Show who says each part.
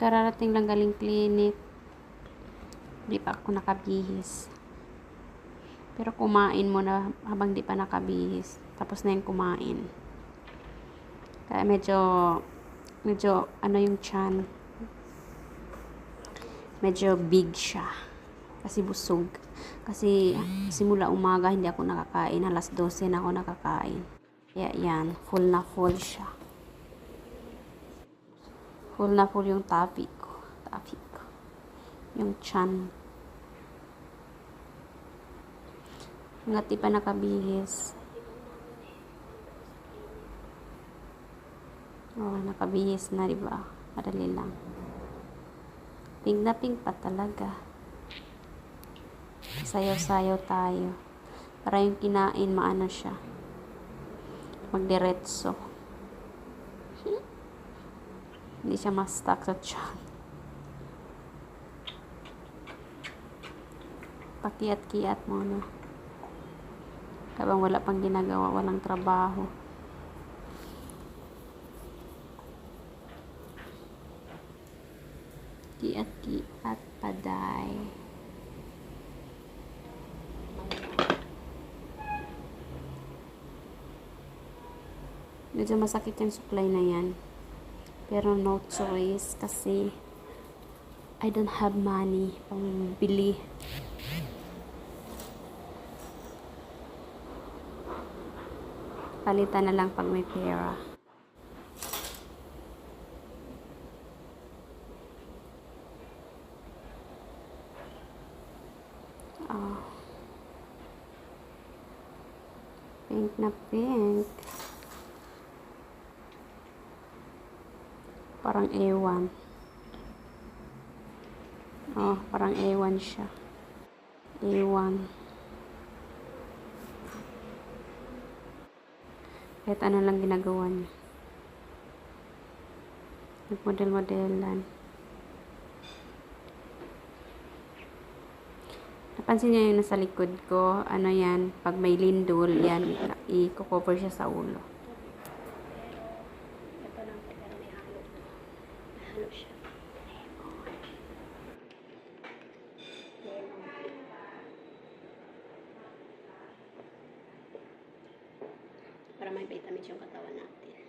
Speaker 1: Kararating lang galing clinic. Di pa ako nakabihis. Pero kumain muna habang di pa nakabihis. Tapos na yung kumain. Kaya medyo ano yung tiyan. Medyo big siya. Kasi busog. Kasi simula umaga hindi ako nakakain. Alas 12 na ako nakakain. Kaya yan, full na full siya. Full na full yung tabi ko. Yung tiyan. Hanggat di pa nakabihis. Oh, nakabihis na, diba? Madali lang. Pink na pink pa talaga. Sayaw-sayaw tayo. Para yung kinain, maano siya. Magdiretso. Hindi siya ma-stuck sa tiyan. Pakiat-kiat muna. Habang wala pang ginagawa, walang trabaho. Kiat-kiat paday. Medyo masakit yung supply na yan. Pero no choice kasi I don't have money pang bili. Palitan na lang pag may pera. Oh. Pink na pink. Parang ewan. Oh, parang ewan siya. Ewan. Kahit ano lang ginagawa niya. Nagmodel-modelan. Napansin niya yung nasa likod ko. Ano yan? Pag may lindol, yan. I-cover siya sa ulo.
Speaker 2: Ito lang, pero may halo. Halo siya. Para may vitamins yung katawan natin.